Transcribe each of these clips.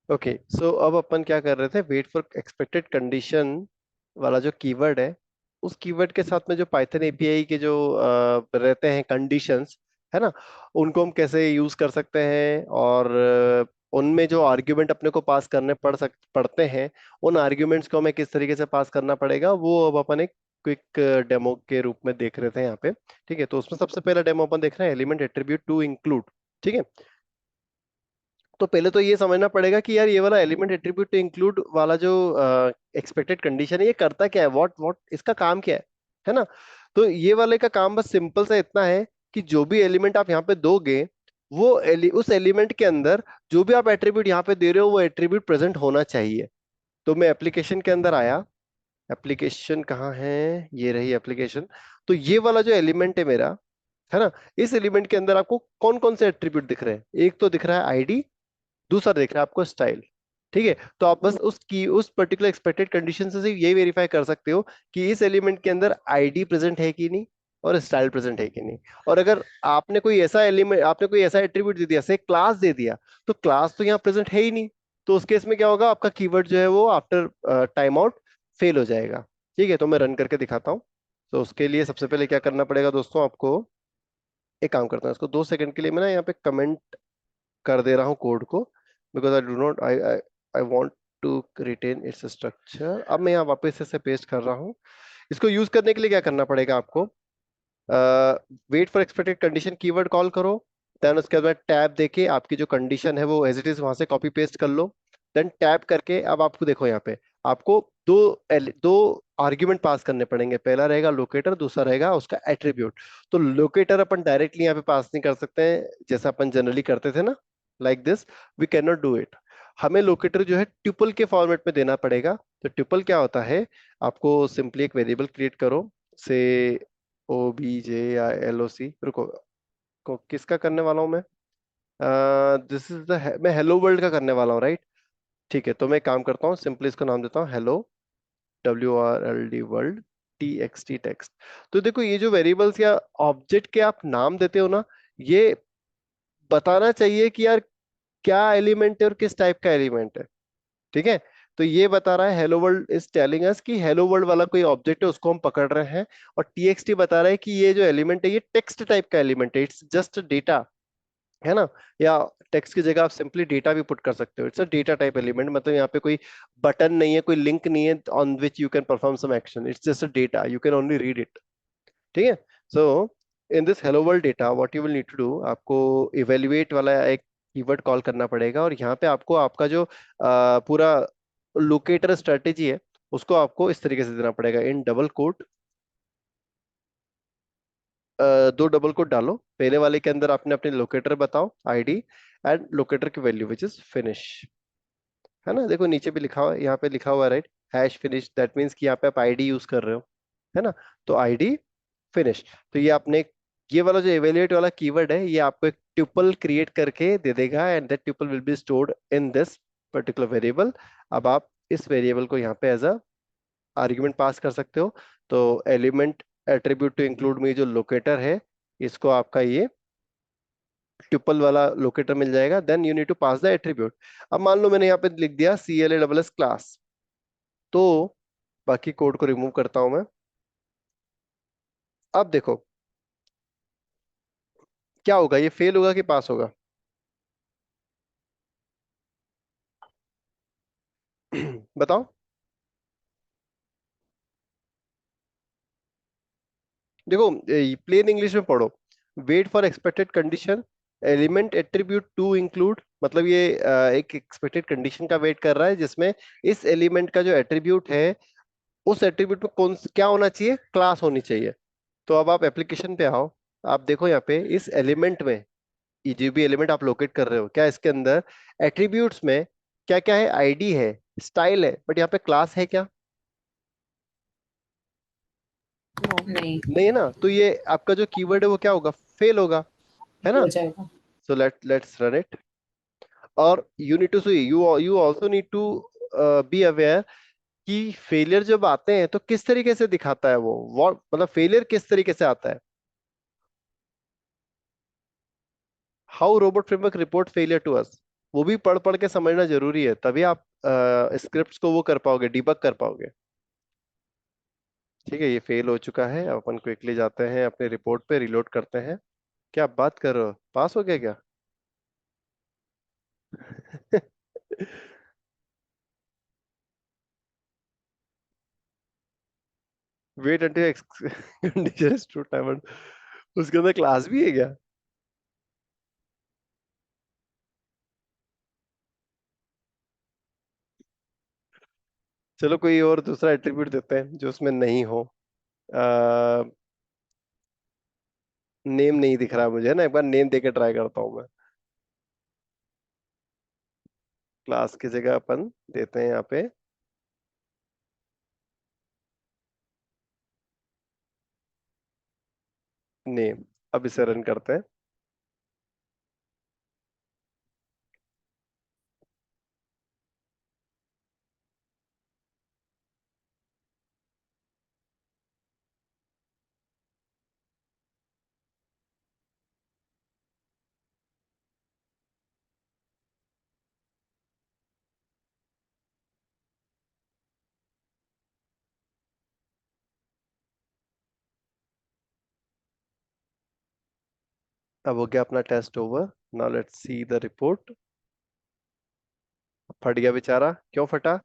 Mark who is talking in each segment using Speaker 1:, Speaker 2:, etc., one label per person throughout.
Speaker 1: Okay, सो अब अपन क्या कर रहे थे, वेट फॉर एक्सपेक्टेड कंडीशन वाला जो कीवर्ड है, उस कीवर्ड के साथ में जो पाइथन एपीआई के जो रहते हैं कंडीशंस, है ना, उनको हम कैसे यूज कर सकते हैं, और उनमें जो आर्ग्यूमेंट अपने को पास करने पड़ते हैं, उन आर्ग्यूमेंट्स को हमें किस तरीके से पास करना पड़ेगा, वो अब अपन एक क्विक डेमो के रूप में देख रहे थे यहाँ पे। ठीक है, तो उसमें सबसे पहला डेमो अपन देख रहे हैं, एलिमेंट एट्रीब्यूट टू इंक्लूड। ठीक है, तो पहले तो ये समझना पड़ेगा कि यार ये वाला एलिमेंट एट्रीब्यूट टू इंक्लूड वाला जो एक्सपेक्टेड कंडीशन है, ये करता क्या है, व्हाट व्हाट इसका काम क्या है ना। तो ये वाले का काम बस सिंपल सा इतना है कि जो भी एलिमेंट आप यहाँ पे दोगे, वो उस एलिमेंट के अंदर जो भी आप एट्रीब्यूट यहाँ पे दे रहे हो, वो एट्रीब्यूट प्रेजेंट होना चाहिए। तो मैं एप्लीकेशन के अंदर आया, एप्लीकेशन कहाँ है, ये रही एप्लीकेशन। तो ये वाला जो एलिमेंट है मेरा, है ना, इस एलिमेंट के अंदर आपको कौन कौन से एट्रीब्यूट दिख रहे हैं, एक तो दिख रहा है आईडी, दूसरा देख रहा है आपको स्टाइल। ठीक है, तो आप बस उसकी उस पर्टिकुलर एक्सपेक्टेड कंडीशन से यही वेरीफाई कर सकते हो कि इस एलिमेंट के अंदर आईडी प्रेजेंट है कि नहीं, और स्टाइल प्रेजेंट है कि नहीं। और अगर आपने कोई ऐसा एलिमेंट, आपने कोई ऐसा एट्रीब्यूट दे दिया, से क्लास दे दिया, तो क्लास तो यहाँ प्रेजेंट है ही नहीं। तो उस केस में क्या होगा, आपका कीवर्ड जो है वो आफ्टर टाइम आउट फेल हो जाएगा। ठीक है, तो मैं रन करके दिखाता हूँ। तो उसके लिए सबसे पहले क्या करना पड़ेगा दोस्तों आपको, एक काम करता हूँ, इसको 2 सेकंड के लिए मैं ना यहाँ पे कमेंट कर दे रहा हूँ कोड को, because I do not I I I want to retain its structure. अब मैं यहाँ वापस से पेस्ट कर रहा हूँ। इसको यूज करने के लिए क्या करना पड़ेगा आपको, wait for expected condition keyword call करो, देन उसके बाद टैब देके आपकी जो कंडीशन है वो एज इट इज वहां से कॉपी पेस्ट कर लो। देन टैब करके अब आपको देखो यहाँ पे आपको दो आर्ग्यूमेंट पास करने पड़ेंगे, पहला रहेगा लोकेटर, दूसरा रहेगा उसका एट्रीब्यूट। तो लोकेटर अपन डायरेक्टली यहाँ पे पास नहीं कर सकते हैं जैसा अपन जनरली करते थे ना, like this, we can not do it. हमें लोकेटर जो है ट्यूपल के फॉर्मेट में देना पड़ेगा। तो ट्यूपल क्या होता है, आपको सिंपली एक वेरिएबल क्रिएट करो, से ओ बी जे या एल ओ सी, रुको, किसका करने वाला हूँ मैं, दिस इज द, मैं हेलो वर्ल्ड का करने वाला हूँ, राइट। ठीक है, तो मैं एक काम करता हूँ, सिंपली इसको नाम देता हूँ hello, WRLD world, TXT text. तो देखो ये जो वेरिएबल्स या ऑब्जेक्ट के आप नाम देते हो ना, ये बताना चाहिए कि यार क्या एलिमेंट है और किस टाइप का एलिमेंट है। ठीक है, तो ये बता रहा है hello world is telling us कि हेलो वर्ल्ड वाला कोई ऑब्जेक्ट है, उसको हम पकड़ रहे हैं। और TXT बता रहा है कि ये जो एलिमेंट है ये टेक्स्ट टाइप का एलिमेंट है, इट्स जस्ट डेटा, है ना। या टेक्स्ट की जगह आप सिंपली डेटा भी पुट कर सकते हो, it's a data type element. मतलब यहाँ पे कोई बटन नहीं है, कोई लिंक नहीं है on which you can perform some action, it's just a data, you can only read it. ठीक है, so in this hello world data what you will need to do, आपको इवेल्युएट वाला एक कीवर्ड कॉल करना पड़ेगा, और यहाँ पे आपको आपका जो पूरा लोकेटर स्ट्रेटेजी है, उसको आपको इस तरीके से देना पड़ेगा, इन डबल कोट, 2 डबल कोट डालो, पहले वाले के अंदर आपने अपने लोकेटर बताओ, आईडी एंड लोकेटर की वैल्यू विच इज फिनिश, है ना। देखो नीचे भी लिखा हुआ है, यहाँ पे लिखा हुआ है right, hash finish, that means कि यहाँ पे आप आईडी यूज कर रहे हो, है ना। तो आईडी फिनिश। तो ये आपने, ये वाला जो एवेल्युएट वाला कीवर्ड है, ये आपको एक ट्यूपल क्रिएट करके दे देगा, and that tuple will be stored in this particular variable. अब आप इस वेरिएबल को यहाँ पे एज अ आर्ग्यूमेंट पास कर सकते हो। तो एलिमेंट एट्रीब्यूट टू इंक्लूड में जो लोकेटर है, इसको आपका ये ट्यूपल वाला लोकेटर मिल जाएगा, then you need to pass the attribute. अब मान लो मैंने यहाँ पे लिख दिया CLA क्लास, तो बाकी कोड को रिमूव करता हूं मैं। अब देखो क्या होगा, ये फेल होगा कि पास होगा। बताओ। देखो प्लेन इंग्लिश में पढ़ो, wait for expected condition, element attribute to include, मतलब ये एक एक्सपेक्टेड कंडीशन का वेट कर रहा है, जिसमें इस एलिमेंट का जो एट्रीब्यूट है, उस एट्रीब्यूट में कौन क्या होना चाहिए, क्लास होनी चाहिए। तो अब आप एप्लीकेशन पे आओ, आप देखो यहाँ पे इस एलिमेंट में, ये जो भी एलिमेंट आप लोकेट कर रहे हो, क्या इसके अंदर एट्रीब्यूट्स में क्या क्या है, आईडी है, स्टाइल है, बट यहाँ पे क्लास है क्या,
Speaker 2: नहीं।
Speaker 1: नहीं है ना। तो ये आपका जो कीवर्ड है वो क्या होगा, फेल होगा, है
Speaker 2: हो
Speaker 1: ना।
Speaker 2: जाएगा।
Speaker 1: So let's run it. और you need to see, you also need to be aware कि फेलियर जब आते हैं तो किस तरीके से दिखाता है वो, what मतलब फेलियर किस तरीके से आता है, how robot framework report failure to us, वो भी पढ़ पढ़ के समझना जरूरी है, तभी आप स्क्रिप्ट्स को वो कर पाओगे, डिबग कर पाओगे। ठीक है, ये फेल हो चुका है। अब अपन क्विकली जाते हैं अपने रिपोर्ट पे, रिलोड करते हैं। क्या आप बात कर रहे हो, पास हो गया क्या? Wait until condition is true time. उसके अंदर क्लास भी है क्या? चलो कोई और दूसरा एट्रीब्यूट देते हैं जो उसमें नहीं हो। नेम नहीं दिख रहा मुझे ना, एक बार नेम देके ट्राई करता हूँ मैं। क्लास की जगह अपन देते हैं यहाँ पे नेम। अब इसे रन करते हैं। अब हो गया अपना test over. Now let's see the report. फट गया बेचारा, क्यों फटा?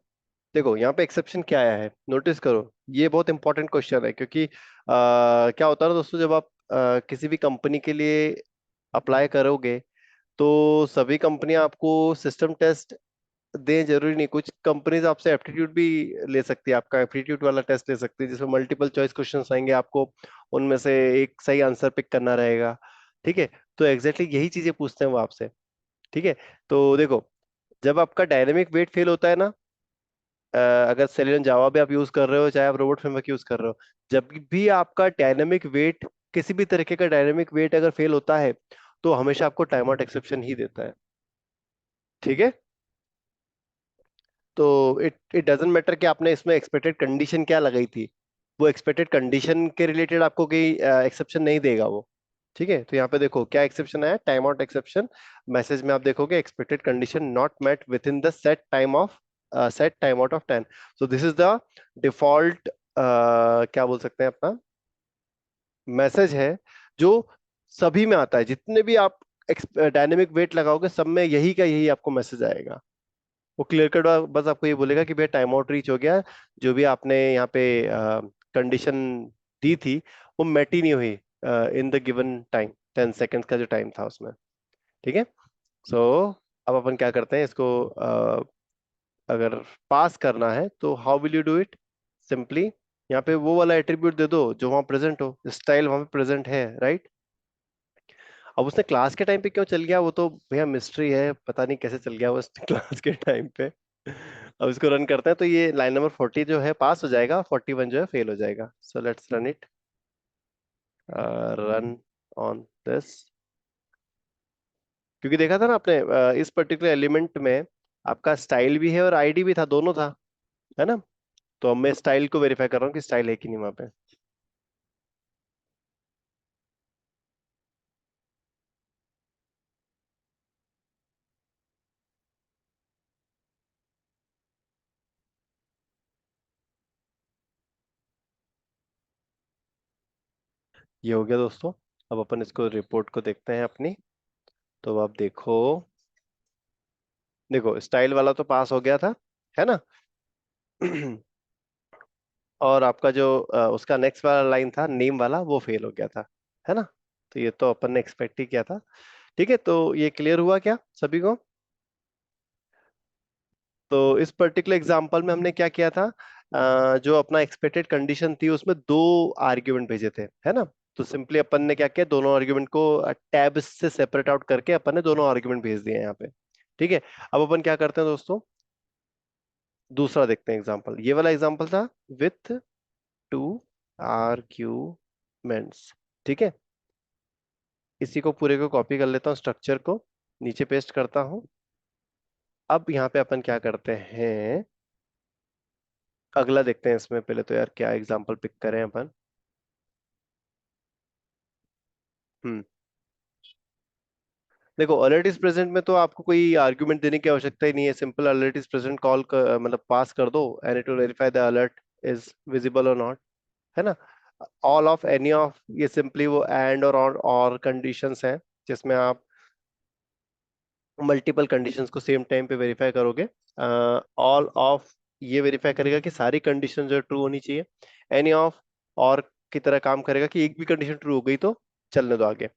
Speaker 1: देखो यहाँ पे एक्सेप्शन क्या आया है, नोटिस करो। ये बहुत इंपॉर्टेंट क्वेश्चन है, क्योंकि क्या होता है ना दोस्तों, जब आप किसी भी कंपनी के लिए अप्लाई करोगे, तो सभी कंपनियां आपको सिस्टम टेस्ट दें जरूरी नहीं। कुछ कंपनीज आपसे एप्टीट्यूड भी ले सकती है, आपका एप्टीट्यूड वाला टेस्ट ले सकती है, जिसमें मल्टीपल चॉइस क्वेश्चंस आएंगे, आपको उनमें से एक सही आंसर पिक करना रहेगा। ठीक है, तो एग्जैक्टली यही चीजें पूछते हैं वो आपसे। ठीक है, तो देखो, जब आपका डायनेमिक वेट फेल होता है ना, अगर सेलेनियम जावा भी आप यूज कर रहे हो, चाहे आप रोबोट फ्रेमवर्क यूज कर रहे हो, जब भी आपका डायनेमिक वेट, किसी भी तरीके का डायनेमिक वेट अगर फेल होता है, तो हमेशा आपको टाइम आउट एक्सेप्शन ही देता है। ठीक है, तो इट इट डजेंट मैटर कि आपने इसमें एक्सपेक्टेड कंडीशन क्या लगाई थी, वो एक्सपेक्टेड कंडीशन के रिलेटेड आपको कोई एक्सेप्शन नहीं देगा वो। ठीक है, तो यहाँ पे देखो क्या एक्सेप्शन आया, टाइम आउट एक्सेप्शन। मैसेज में आप देखोगे expected condition not met within the set time of set time out of 10। So this is the default, क्या बोल सकते हैं अपना मैसेज है, जो सभी में आता है, जितने भी आप डायनेमिक वेट लगाओगे सब में यही का यही आपको मैसेज आएगा। वो क्लियर कट बस आपको ये बोलेगा कि भैया टाइम आउट रीच हो गया, जो भी आपने यहाँ पे कंडीशन दी थी वो मेट ही नहीं हुई in the given time, 10 seconds का जो टाइम था उसमें। ठीक है, सो अब अपन क्या करते हैं इसको, अगर पास करना है तो how will you do it? Simply यहाँ पे वो वाला एट्रीब्यूट दे दो जो वहां प्रेजेंट हो, स्टाइल वहां पे प्रेजेंट है, राइट? अब उसने क्लास के टाइम पे क्यों चल गया, वो तो भैया मिस्ट्री है, पता नहीं कैसे चल गया वो क्लास के टाइम पे। अब इसको रन करते हैं, तो ये लाइन नंबर 40 जो है पास हो जाएगा, 41 जो है फेल हो जाएगा। So let's run it, run on this. क्योंकि देखा था ना आपने, इस पर्टिकुलर एलिमेंट में आपका स्टाइल भी है और आईडी भी था, दोनों था, है ना? तो अब मैं स्टाइल को वेरीफाई कर रहा हूँ कि स्टाइल है कि नहीं वहां पे। ये हो गया दोस्तों। अब अपन इसको रिपोर्ट को देखते हैं अपनी। तो अब आप देखो, देखो स्टाइल वाला तो पास हो गया था, है ना? और आपका जो उसका नेक्स्ट वाला लाइन था नेम वाला, वो फेल हो गया था, है ना? तो ये तो अपन ने एक्सपेक्ट ही किया था। ठीक है, तो ये क्लियर हुआ क्या सभी को? तो इस पर्टिकुलर एग्जांपल में हमने क्या किया था, जो अपना एक्सपेक्टेड कंडीशन थी उसमें दो आर्ग्यूमेंट भेजे थे, है ना? तो सिंपली अपन ने क्या किया, दोनों आर्ग्यूमेंट को टैब से सेपरेट आउट करके अपन ने दोनों आर्ग्यूमेंट भेज दिए हैं यहाँ पे। ठीक है, अब अपन क्या करते हैं दोस्तों, दूसरा देखते हैं एग्जांपल। ये वाला एग्जांपल था विथ टू आर्ग्यूमेंट्स। ठीक है, इसी को पूरे को कॉपी कर लेता हूँ, स्ट्रक्चर को नीचे पेस्ट करता हूँ। अब यहाँ पे अपन क्या करते हैं, अगला देखते हैं। इसमें पहले तो यार क्या एग्जांपल पिक करें अपन। हम्म देखो अलर्ट इज प्रेजेंट में तो आपको कोई आर्ग्यूमेंट देने की आवश्यकता ही नहीं है, simple alert is present call मतलब पास कर दो and it will verify the alert is visible और नॉट, है ना। ऑल ऑफ एनी ऑफ, ये सिंपली वो एंड और कंडीशंस हैं जिसमें आप मल्टीपल कंडीशंस को सेम टाइम पे वेरीफाई करोगे। ऑल ऑफ ये वेरीफाई करेगा कि सारी कंडीशन जो ट्रू होनी चाहिए। एनी ऑफ और की तरह काम करेगा कि एक भी कंडीशन ट्रू हो गई तो चलने दो आगे।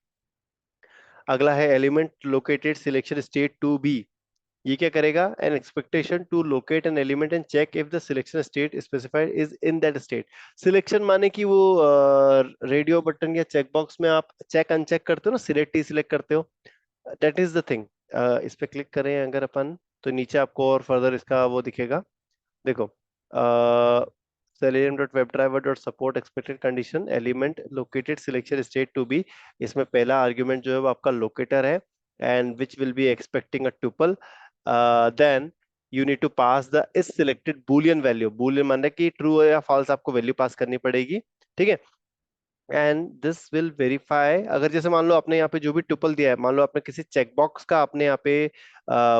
Speaker 1: अगला है element located selection state to be. ये क्या करेगा, an expectation to locate an element and check if the selection state specified is in that state. Selection माने कि वो रेडियो बटन या चेक बॉक्स में आप चेक अनचेक करते हो ना, सिलेक्ट टी सिलेक्ट करते हो, दैट इज द थिंग। इस पे क्लिक करें अगर अपन, तो नीचे आपको और फर्दर इसका वो दिखेगा। देखो, selenium.webdriver.support expected condition element located selection state to be, इसमें पहला आर्ग्यूमेंट जो है वो आपका लोकेटर है and which will be expecting a tuple, then you need to pass the is selected boolean value, boolean माने कि ट्रू या फॉल्स आपको वैल्यू पास करनी पड़ेगी, ठीक है। एंड दिस विल वेरीफाई, अगर जैसे मान लो आपने यहाँ पे जो भी ट्यूपल दिया है, मान लो आपने किसी चेकबॉक्स का आपने यहाँ पे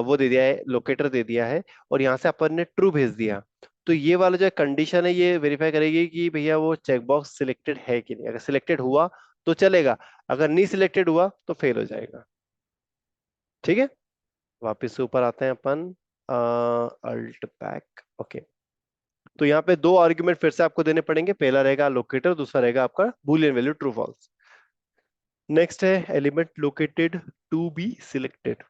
Speaker 1: वो दे दिया है, लोकेटर दे दिया है, और यहाँ से अपन ने ट्रू भेज दिया, तो ये वाला जो कंडीशन है ये वेरीफाई करेगी कि भैया वो चेकबॉक्स सिलेक्टेड है कि नहीं। अगर सिलेक्टेड हुआ तो चलेगा, अगर नहीं सिलेक्टेड हुआ तो फेल हो जाएगा, ठीक है। वापिस से ऊपर आते हैं अपन, अल्ट बैक, ओके। तो यहाँ पे दो आर्ग्यूमेंट फिर से आपको देने पड़ेंगे, पहला रहेगा लोकेटर, दूसरा रहेगा आपका boolean value true false. Next है element located to be selected.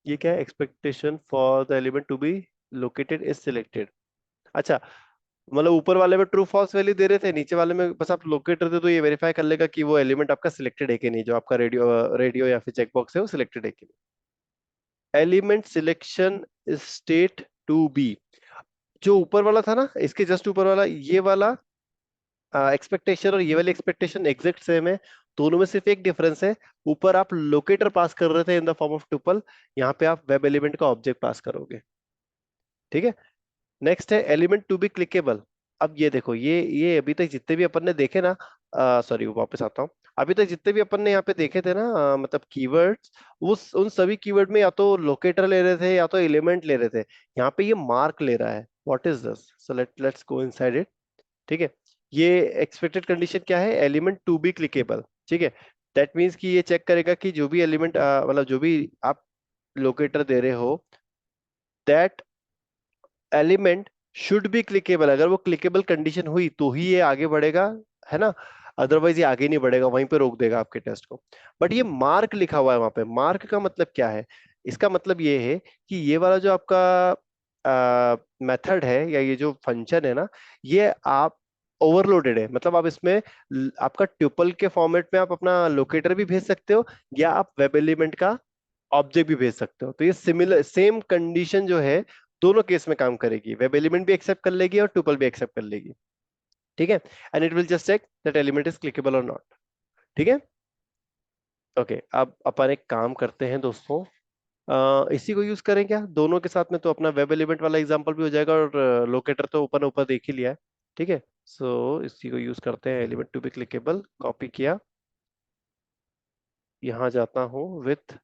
Speaker 1: ये क्या है, expectation for the element to be located is selected. अच्छा, मतलब ऊपर वाले में ट्रू फॉल्स वैल्यू दे रहे थे, नीचे वाले में बस आप लोकेटर दे, तो ये वेरीफाई कर लेगा कि वो एलिमेंट आपका सिलेक्टेड है कि नहीं, जो आपका रेडियो या फिर चेकबॉक्स है वो सिलेक्टेड है कि नहीं। Element selection state to be, जो ऊपर वाला था ना, इसके जस्ट ऊपर वाला ये वाला एक्सपेक्टेशन और ये वाली एक्सपेक्टेशन एग्जैक्ट सेम है, दोनों में सिर्फ एक डिफरेंस है। ऊपर आप लोकेटर पास कर रहे थे in the form of tuple, यहाँ पे आप वेब एलिमेंट का ऑब्जेक्ट पास करोगे, ठीक है। नेक्स्ट है एलिमेंट टू बी क्लिकेबल। अब ये देखो, ये अभी तक जितने भी अपन ने देखे ना, सॉरी वापस आता हूँ, अभी तक जितने भी अपन ने यहाँ पे देखे थे ना, मतलब कीवर्ड्स, उस उन सभी कीवर्ड में या तो लोकेटर ले रहे थे या तो एलिमेंट ले रहे थे, यहाँ पे ये मार्क ले रहा है। What is this, so let's go inside it, ठीक है। ये एक्सपेक्टेड कंडीशन क्या है, एलिमेंट टू बी क्लिकेबल, ठीक है। दैट मीन्स कि ये चेक करेगा कि जो भी एलिमेंट मतलब जो भी आप लोकेटर दे रहे हो, that element should be clickable. अगर वो क्लिकेबल कंडीशन हुई तो ही ये आगे बढ़ेगा, है ना, अदरवाइज ये आगे नहीं बढ़ेगा, वहीं पे रोक देगा आपके टेस्ट को। बट ये मार्क लिखा हुआ है वहां पे, मार्क का मतलब क्या है, इसका मतलब ये है कि ये वाला जो आपका मेथड है या ये जो फंक्शन है ना, ये आप ओवरलोडेड है, मतलब आप इसमें आपका ट्यूपल के फॉर्मेट में आप अपना लोकेटर भी भेज सकते हो या आप वेब एलिमेंट का ऑब्जेक्ट भी भेज सकते हो। तो ये सिमिलर सेम कंडीशन जो है दोनों केस में काम करेगी, वेब एलिमेंट भी एक्सेप्ट कर लेगी और ट्यूपल भी एक्सेप्ट कर लेगी, ठीक है। And it will just check that element is clickable और नॉट, ठीक है। ओके, अब अपन एक काम करते हैं दोस्तों, इसी को यूज करें क्या दोनों के साथ में, तो अपना वेब एलिमेंट वाला एग्जांपल भी हो जाएगा और लोकेटर तो ऊपर ऊपर देख ही लिया है, ठीक है। सो इसी को यूज करते हैं, element to be clickable copy किया, यहां जाता हूं with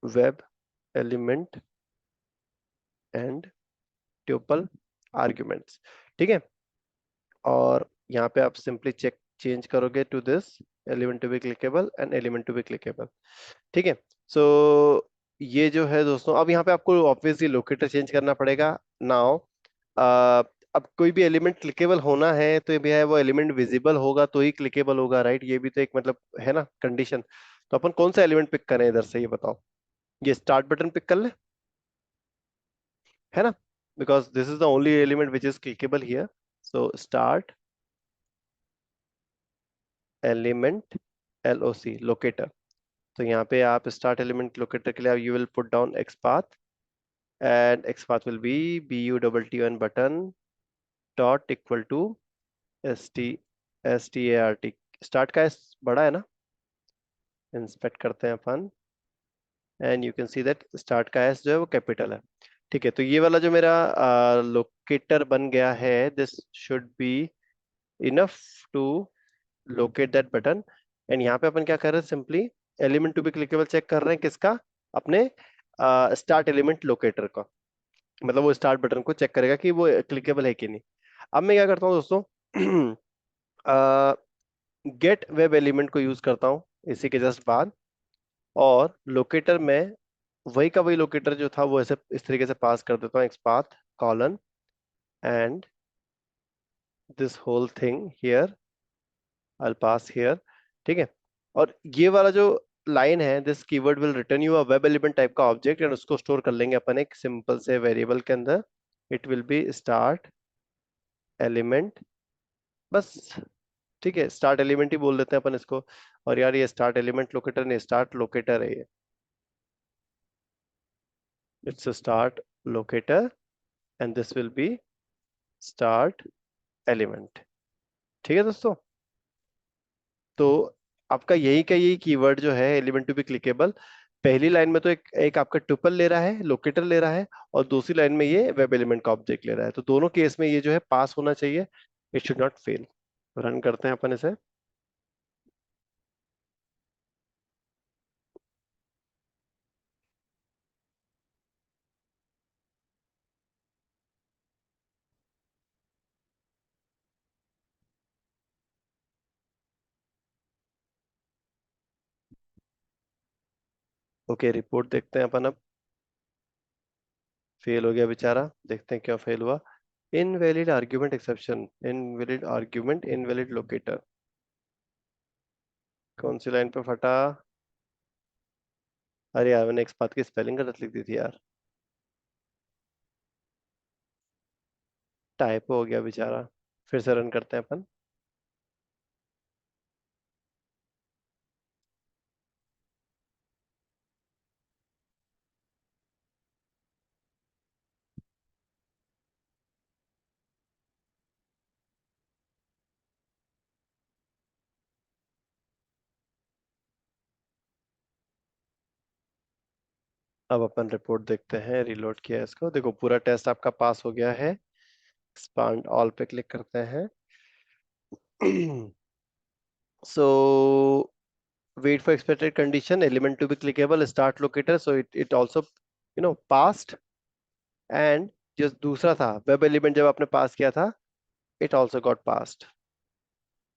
Speaker 1: web element and tuple arguments, ठीक है। और यहाँ पे आप सिंपली चेक चेंज करोगे to this element to be clickable and element to be clickable, ठीक है। सो ये जो है दोस्तों, अब यहाँ पे आपको ऑब्वियसली लोकेटर चेंज करना पड़ेगा नाउ। अब कोई भी एलिमेंट क्लिकेबल होना है तो ये भी है, वो एलिमेंट विजिबल होगा तो ही क्लिकेबल होगा, राइट, ये भी तो एक मतलब है ना कंडीशन। तो अपन कौन सा एलिमेंट पिक करें इधर से, ये बताओ। ये स्टार्ट बटन पिक कर ले, है ना, because this is the only element which is clickable here. So start element LOC locator. तो यहाँ पे आप स्टार्ट एलिमेंट लोकेटर के लिए you will put down XPath and XPath will be BUTTON button dot equal to START। Start का S बड़ा है ना, इंस्पेक्ट करते हैं अपन, and you can see that start का एस जो है वो कैपिटल है, ठीक है। तो ये वाला जो मेरा लोकेटर बन गया है, this should be enough to locate that button. And यहाँ पे अपन क्या कर रहे हैं, simply element to be clickable check कर रहे हैं, किसका, अपने स्टार्ट एलिमेंट लोकेटर का। मतलब वो स्टार्ट बटन को चेक करेगा कि वो क्लिकेबल है कि नहीं। अब मैं क्या करता हूँ दोस्तों, गेट वेब एलिमेंट को यूज करता हूँ इसी के जस्ट बाद। और लोकेटर में वही का वही लोकेटर जो था वो ऐसे इस तरीके से पास कर देता हूँ, XPath colon and this whole thing here, I pass here. ठीक है। और ये वाला जो लाइन है, this keyword will return you a web element type का ऑब्जेक्ट, एंड उसको स्टोर कर लेंगे अपन एक सिंपल से वेरिएबल के अंदर। It will be start element, बस। ठीक है, स्टार्ट एलिमेंट ही बोल देते हैं अपन इसको। और यार ये स्टार्ट एलिमेंट लोकेटर नहीं, स्टार्ट लोकेटर है ये। It's start locator and this will be start element. ठीक है दोस्तों। तो आपका यही का यही कीवर्ड जो है एलिमेंट टू बी क्लिकेबल, पहली लाइन में तो एक एक आपका ट्यूपल ले रहा है, लोकेटर ले रहा है, और दूसरी लाइन में ये वेब एलिमेंट का ऑब्जेक्ट ले रहा है। तो दोनों केस में ये जो है पास होना चाहिए, it should not fail. Run करते हैं अपन इसे। ओके, रिपोर्ट देखते हैं अपन अब। फेल हो गया बेचारा, देखते हैं क्यों फेल हुआ। Invalid argument exception, invalid argument, invalid locator. कौन सी लाइन पे फटा? अरे यार, मैंने एक्सपाथ की स्पेलिंग गलत लिख दी थी यार, टाइपो हो गया बेचारा। फिर से रन करते हैं अपन। अब अपन रिपोर्ट देखते हैं, रिलोड किया है इसको, देखो पूरा टेस्ट आपका पास हो गया है। एक्सपांड ऑल पे क्लिक करते हैं। So wait for expected condition, element to be clickable, start locator, so it it also passed. And जो दूसरा था वेब एलिमेंट, जब आपने पास किया था, इट आल्सो गॉट पास्ड।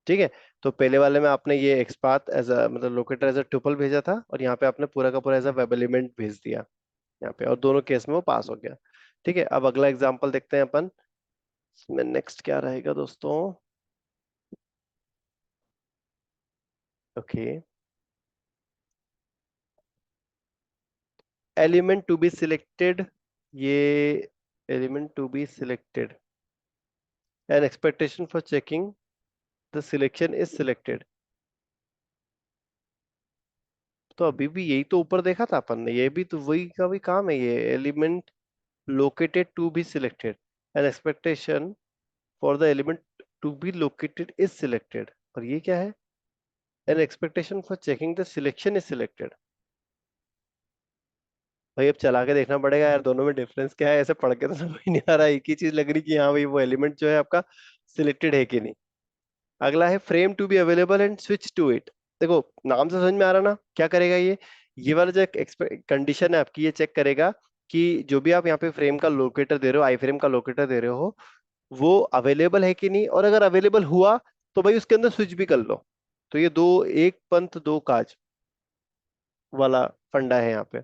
Speaker 1: ठीक है। तो पहले वाले में आपने ये एक्सपाथ एज अ मतलब लोकेटर एज अ ट्यूपल भेजा था, और यहाँ पे आपने पूरा का पूरा एज अ वेब एलिमेंट भेज दिया यहाँ पे, और दोनों केस में वो पास हो गया। ठीक है, अब अगला एग्जांपल देखते हैं अपन। इसमें नेक्स्ट क्या रहेगा दोस्तों? Okay, element to be selected, ये element to be selected an expectation for checking the selection is selected. तो अभी भी यही तो ऊपर देखा था अपन ने, ये भी तो वही का भी काम है, ये element located to be selected, an expectation for the element to be located is selected. और ये क्या है? An expectation for checking the selection is selected. भाई अब चला के देखना पड़ेगा यार, दोनों में डिफरेंस क्या है, ऐसे पढ़ के तो समझ नहीं आ रहा, एक ही चीज लग रही कि हाँ भाई वो एलिमेंट जो है आपका सिलेक्टेड है कि नहीं। अगला है frame to be available and switch to it. देखो नाम से समझ में आ रहा ना क्या करेगा ये वाला जो कंडीशन है आपकी, ये चेक करेगा कि जो भी आप यहाँ पे फ्रेम का लोकेटर दे रहे हो, आई फ्रेम का लोकेटर दे रहे हो, वो अवेलेबल है कि नहीं, और अगर अवेलेबल हुआ तो भाई उसके अंदर स्विच भी कर लो। तो ये दो, एक पंथ दो काज वाला फंडा है यहाँ पे।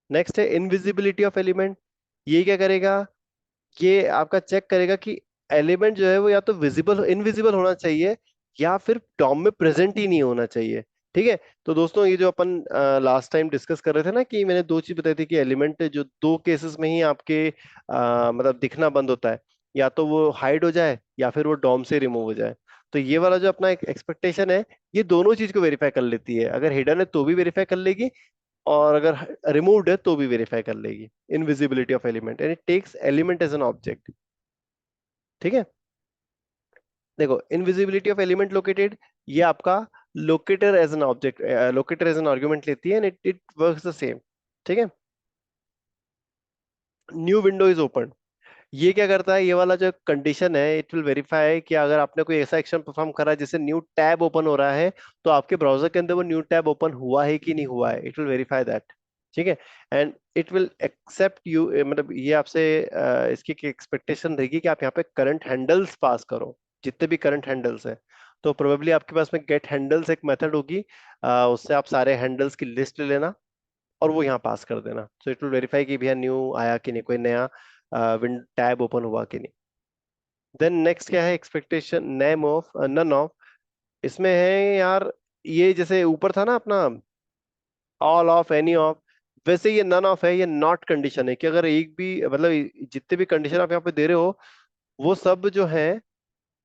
Speaker 1: नेक्स्ट है इनविजिबिलिटी ऑफ एलिमेंट। ये क्या करेगा? ये आपका चेक करेगा कि एलिमेंट जो है वो या तो विजिबल इनविजिबल होना चाहिए, या फिर डॉम में प्रेजेंट ही नहीं होना चाहिए। ठीक है। तो दोस्तों ये जो अपन लास्ट टाइम डिस्कस कर रहे थे ना, कि मैंने दो चीज बताई थी कि एलिमेंट जो दो केसेस में ही आपके मतलब दिखना बंद होता है, या तो वो हाइड हो जाए या फिर वो डॉम से रिमूव हो जाए। तो ये वाला जो अपना एक एक्सपेक्टेशन है, ये दोनों चीज को वेरीफाई कर लेती है, अगर हिडन है तो भी वेरीफाई कर लेगी, और अगर रिमूव्ड है तो भी वेरीफाई कर लेगी। Invisibility of element and it takes element as an object. ठीक है। देखो इनविजिबिलिटी ऑफ एलिमेंट लोकेटेड, ये आपका locator as an object, locator as an argument लेती है, and it it works the same. ठीक है। New window is open. ये क्या करता है, ये वाला जो कंडीशन है, इट विल वेरीफाई कि अगर आपने कोई ऐसा एक्शन परफॉर्म करा जैसे न्यू टैब ओपन हो रहा है, तो आपके ब्राउजर के अंदर वो न्यू टैब ओपन हुआ है कि नहीं हुआ है, इट विल वेरीफाई दैट। ठीक है। And it will accept you, मतलब ये आपसे इसकी एक्सपेक्टेशन रहेगी कि आप यहाँ पे करंट हैंडल्स पास करो, जितने भी करंट हैंडल्स है। तो प्रोबेबली आपके पास में गेट हैंडल्स एक मेथड होगी, उससे आप सारे हैंडल्स की लिस्ट ले लेना और वो यहाँ पास कर देना। सो इट विल वेरीफाई कि भैया न्यू आया कि नहीं, कोई नया विंड टैब ओपन हुआ कि नहीं। देन नेक्स्ट क्या है, expectation name of none of. इसमें है यार, ये जैसे ऊपर था ना अपना ऑल ऑफ एनी ऑफ, वैसे ये नन ऑफ है, ये नॉट कंडीशन है कि अगर एक भी, मतलब जितने भी कंडीशन आप यहाँ पे दे रहे हो वो सब जो है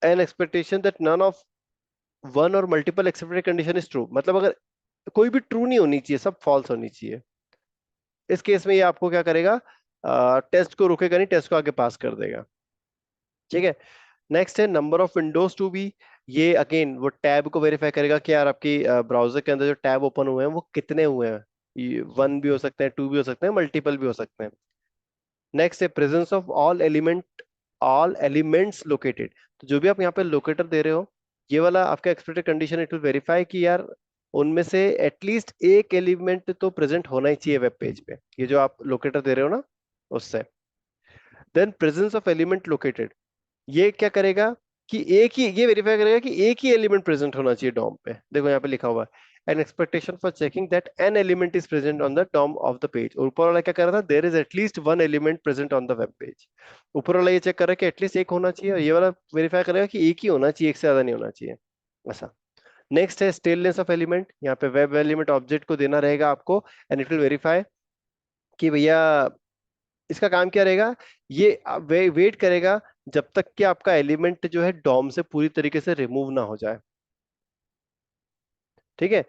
Speaker 1: an expectation that none of one और multiple accepted condition is true, मतलब अगर कोई भी ट्रू नहीं होनी चाहिए, सब फॉल्स होनी चाहिए। इस केस में ये आपको क्या करेगा, टेस्ट को रुकेगा नहीं, टेस्ट को आगे पास कर देगा। ठीक है। नेक्स्ट है number of windows to be. ये अगेन वो टैब को वेरीफाई करेगा कि यार आपकी ब्राउजर के अंदर जो टैब ओपन हुए हैं वो कितने हुए हैं, वन भी हो सकते हैं, टू भी हो सकते हैं, मल्टीपल भी हो सकते हैं। नेक्स्ट है presence of all elements located. तो जो भी आप यहाँ पे लोकेटर दे रहे हो, ये वाला आपका expected condition, it will verify कि यार उनमें से एटलीस्ट एक एलिमेंट तो प्रेजेंट होना ही चाहिए वेब पेज पे, ये जो आप लोकेटर दे रहे हो ना उससे। Then presence of element located, ये क्या करेगा कि एक ही, ये वेरीफाई करेगा कि एक ही एलिमेंट प्रेजेंट होना चाहिए डॉम पे। देखो यहाँ पे लिखा हुआ है an expectation for checking that an element is present on the DOM of the page. ऊपर वाला क्या कर रहा था, there is at least one element present on the web page. ऊपर वाला ये चेक कर रहा है कि एटलीस्ट एक होना चाहिए, और ये वाला वेरीफाई करेगा कि एक ही होना चाहिए, एक से ज्यादा नहीं होना चाहिए, ऐसा। नेक्स्ट है स्टेलनेस ऑफ एलिमेंट। यहाँ पे वेब एलिमेंट ऑब्जेक्ट को देना रहेगा आपको, एंड इट विल वेरीफाई कि भैया इसका काम क्या रहेगा, ये वेट करेगा जब तक कि आपका एलिमेंट जो है डॉम से पूरी तरीके से रिमूव ना हो जाए। ठीक है।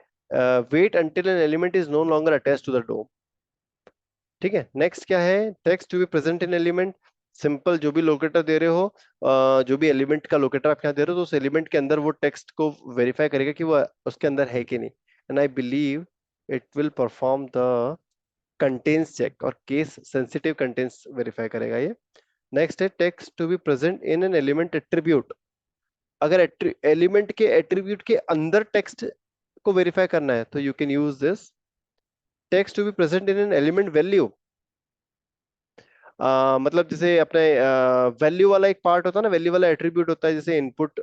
Speaker 1: Wait until an element is no longer attach to the DOM. ठीक है। नेक्स्ट क्या है, text to be present in element. Simple, जो भी लोकेटर दे रहे हो, जो भी एलिमेंट का लोकेटर आप यहाँ दे रहे हो, तो उस एलिमेंट के अंदर वो टेक्स्ट को वेरीफाई करेगा कि वो उसके अंदर है कि नहीं। And I believe it will perform the contains check, और केस सेंसिटिव कंटेन्स वेरीफाई करेगा ये। नेक्स्ट है text to be present in an element attribute. अगर एलिमेंट के एट्रीब्यूट के अंदर टेक्स्ट को वेरीफाई करना है तो you can use this text to be present in an element value. मतलब जैसे अपने वैल्यू वाला एक पार्ट होता है ना, वैल्यू वाला एट्रीब्यूट होता है, जैसे इनपुट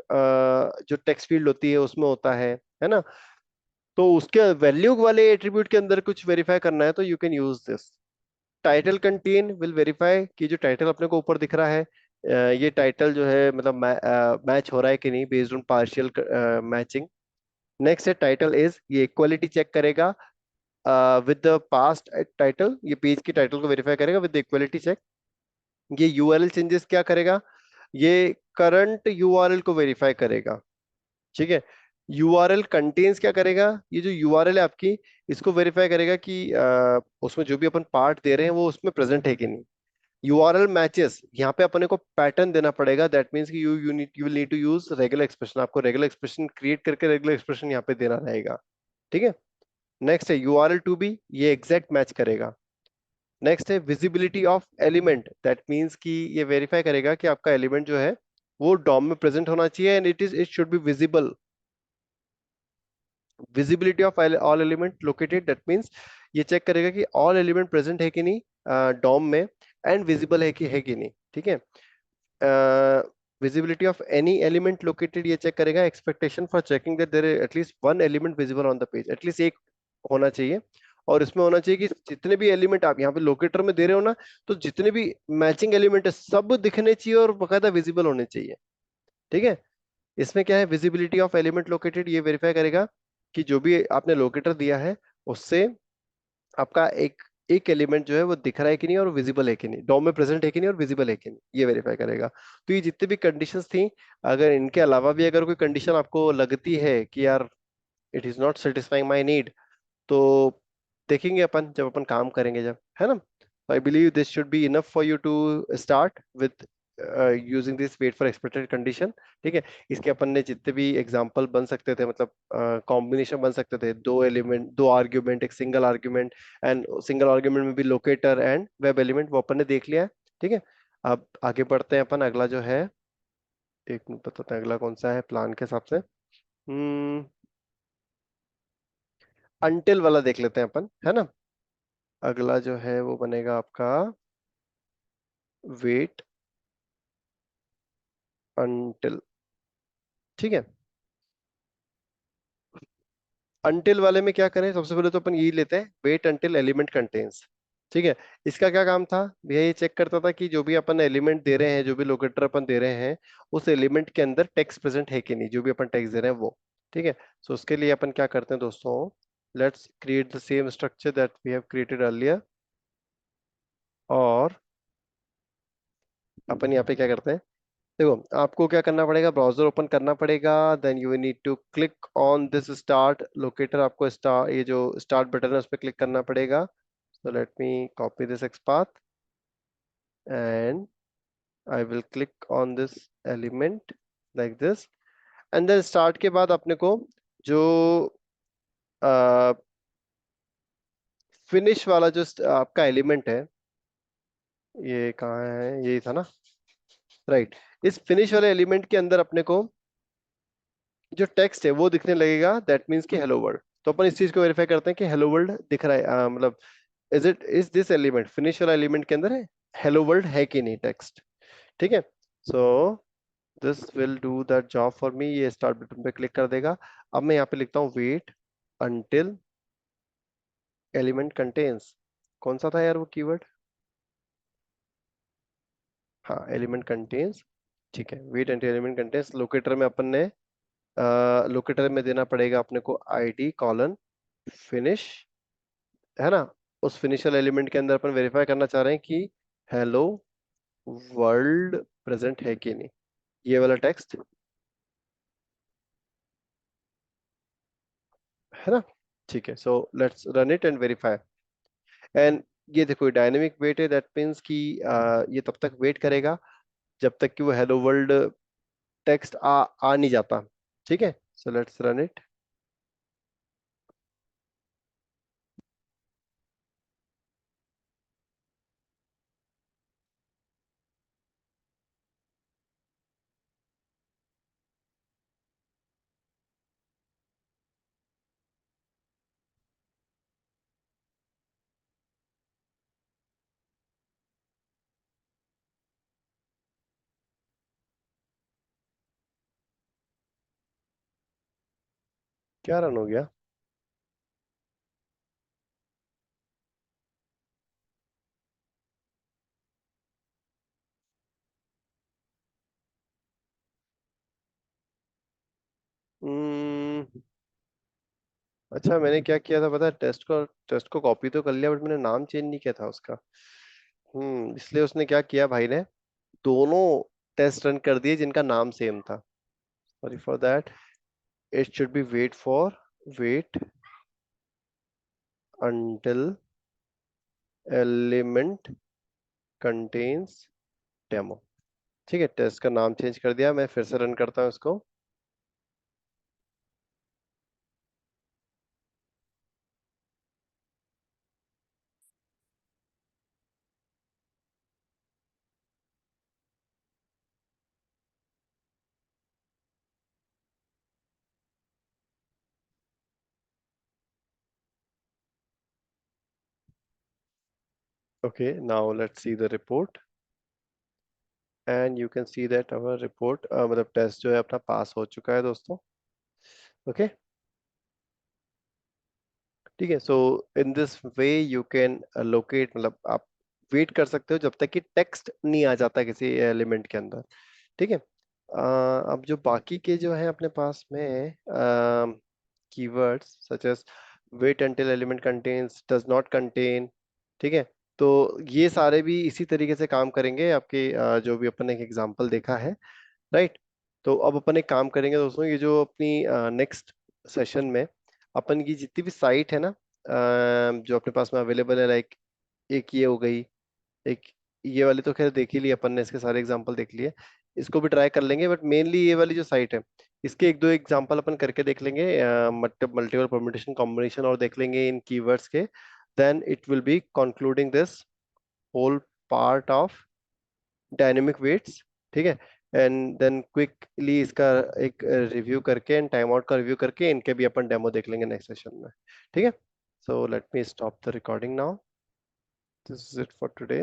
Speaker 1: जो टेक्स्ट फील्ड होती है उसमें होता है ना। तो उसके वैल्यू वाले एट्रीब्यूट के अंदर कुछ वेरीफाई करना है तो you can use this. Title contain will verify कि जो टाइटल अपने को ऊपर दिख रहा है, ये टाइटल जो है मतलब मैच हो रहा है कि नहीं, based on partial matching. Next है टाइटल इज, ये इक्वालिटी चेक करेगा विद द पास्ट टाइटल, ये पेज की टाइटल को वेरीफाई करेगा विद द इक्वालिटी चेक। ये यूआरएल चेंजेस क्या करेगा, ये करंट यूआरएल को वेरीफाई करेगा। ठीक है। यूआरएल कंटेन्स क्या करेगा, ये जो यूआरएल है आपकी, इसको वेरीफाई करेगा कि उसमें जो भी अपन पार्ट दे रहे हैं वो उसमें प्रेजेंट है कि नहीं। यूआरएल मैचेस, यहाँ पे अपने को पैटर्न देना पड़ेगा, दैट मीन्स कि you will need to use regular expression, आपको रेगुलर एक्सप्रेशन क्रिएट करके रेगुलर एक्सप्रेशन यहाँ पे देना रहेगा। ठीक है। नेक्स्ट है यूआरएल टू बी, ये एग्जैक्ट मैच करेगा। नेक्स्ट है visibility of element, that means कि ये वेरीफाई करेगा कि आपका एलिमेंट जो है वो डॉम में प्रेजेंट होना चाहिए, and it should be visible. Visibility of all element located, that means ये चेक करेगा कि ऑल एलिमेंट प्रेजेंट है कि नहीं डॉम में, एंड विजिबल है कि नहीं। ठीक है। Visibility of any element located, ये चेक करेगा। Expectation for checking that there is at least one element visible on the page, at least एक होना चाहिए। और इसमें होना चाहिए कि जितने भी एलिमेंट आप यहाँ पे लोकेटर में दे रहे हो ना, तो जितने भी मैचिंग एलिमेंट है सब दिखने चाहिए और बकायदा विजिबल होने चाहिए। ठीक है। इसमें क्या है, विजिबिलिटी ऑफ एलिमेंट लोकेटेड, ये वेरीफाई करेगा कि जो भी आपने लोकेटर दिया है उससे आपका एक एक एलिमेंट जो है वो दिख रहा है कि नहीं, और विजिबल है कि नहीं, डॉम में प्रेजेंट है कि नहीं और विजिबल है कि नहीं, ये वेरीफाई करेगा। तो ये जितनी भी कंडीशंस थी, अगर इनके अलावा भी अगर कोई कंडीशन आपको लगती है कि यार it is not satisfying my need, तो देखेंगे अपन जब अपन काम करेंगे जब, है ना। I believe this should be enough for you to start with using this wait for expected condition. ठीक है। इसके अपन ने जितने भी एग्जांपल बन सकते थे, मतलब कॉम्बिनेशन बन सकते थे, दो एलिमेंट, दो आर्ग्यूमेंट, एक single argument, and single argument में भी लोकेटर एंड वेब एलिमेंट, वो अपन ने देख लिया है। ठीक है। अब आगे बढ़ते हैं अपन, अगला जो है, एक मिनट बताते हैं अगला कौन सा है प्लान के हिसाब से। अंटिल वाला देख लेते हैं अपन, है ना। अगला जो है वो बनेगा आपका वेट अंटिल। ठीक है, अंटिल वाले में क्या करें, सबसे पहले तो अपन यही लेते हैं, वेट अंटिल एलिमेंट कंटेन्स। ठीक है, इसका क्या काम था भैया, ये चेक करता था कि जो भी अपन एलिमेंट दे रहे हैं, जो भी लोकेटर अपन दे रहे हैं, उस एलिमेंट के अंदर टेक्स्ट प्रेजेंट है कि नहीं, जो भी अपन टेक्स्ट दे रहे हैं वो। ठीक है, सो उसके लिए अपन क्या करते हैं दोस्तों, let's create the same structure that we have created earlier. और अपन यहाँ पे क्या करते हैं, देखो आपको क्या करना पड़ेगा, ब्राउजर ओपन करना पड़ेगा, then you need to click on this start locator, आपको स्टार, ये जो स्टार्ट बटन है उस पर क्लिक करना पड़ेगा। So let me copy this XPath and I will click on this element like this, and then start के बाद अपने को जो फिनिश वाला जो आपका एलिमेंट है, ये कहाँ है, यही था ना, राइट। इस फिनिश वाले एलिमेंट के अंदर अपने को जो टेक्स्ट है वो दिखने लगेगा, दैट मीन्स कि हेलो वर्ल्ड। तो अपन इस चीज को वेरीफाई करते हैं कि हेलो वर्ल्ड दिख रहा है, मतलब इज दिस एलिमेंट, फिनिश वाला एलिमेंट के अंदर है हेलो वर्ल्ड है कि नहीं टेक्स्ट। ठीक है, so this will do that job for me, ये स्टार्ट बटन पे क्लिक कर देगा। अब मैं यहाँ पे लिखता हूँ वेट अंटिल एलिमेंट कंटेन्स, कौन सा था यार वो कीवर्ड, हाँ एलिमेंट कंटेन्स। ठीक है, wait until element contains, locator में अपन ने लोकेटर में देना पड़ेगा अपने को आईडी कॉलन फिनिश, है ना। उस फिनिशर एलिमेंट के अंदर अपन वेरीफाई करना चाह रहे हैं कि हेलो वर्ल्ड प्रेजेंट है कि नहीं, ये वाला टेक्स्ट, है ना। ठीक है, सो let's run it and verify. And ये देखो डायनेमिक वेट है, दैट मीन्स कि ये तब तक वेट करेगा जब तक कि वो हेलो वर्ल्ड टेक्स्ट आ नहीं जाता। ठीक है, सो लेट्स रन इट। क्या रन हो गया, हम्म, अच्छा मैंने क्या किया था पता है, टेस्ट को कॉपी तो कर लिया, बट मैंने नाम चेंज नहीं किया था उसका। इसलिए उसने क्या किया भाई ने, दोनों टेस्ट रन कर दिए जिनका नाम सेम था। Sorry for that, it should be wait until element contains demo. ठीक है, टेस्ट का नाम चेंज कर दिया, मैं फिर से रन करता हूँ इसको। Okay, now let's see the report, and you can see that our report, मतलब टेस्ट जो है अपना पास हो चुका है दोस्तों। ओके, ठीक है, so in this way you can locate, मतलब आप वेट कर सकते हो जब तक कि टेक्स्ट नहीं आ जाता किसी एलिमेंट के अंदर। ठीक है, अब जो बाकी के जो है अपने पास में keywords such as wait until element contains does not contain, ठीक है, तो ये सारे भी इसी तरीके से काम करेंगे आपके, जो भी अपन ने एक एग्जांपल देखा है, राइट। तो अब अपन एक काम करेंगे दोस्तों, ये जो अपनी नेक्स्ट सेशन में अपन की जितनी भी साइट है ना, जो अपने पास में अवेलेबल है, लाइक एक ये हो गई, एक ये वाली तो खैर देख ही ली अपन ने, इसके सारे एग्जांपल देख लिए, इसको भी ट्राई कर लेंगे, बट मेनली ये वाली जो साइट है, इसके एक दो एग्जांपल अपन करके देख लेंगे, मल्टीपल परम्यूटेशन कॉम्बिनेशन और देख लेंगे इन कीवर्ड्स के, then it will be concluding this whole part of dynamic waits, ठीक है। एंड देन क्विकली इसका एक रिव्यू करके एंड टाइम आउट का रिव्यू करके इनके भी अपन डेमो देख लेंगे नेक्स्ट सेशन में, ठीक है। सो let me stop the recording now, this is it for today.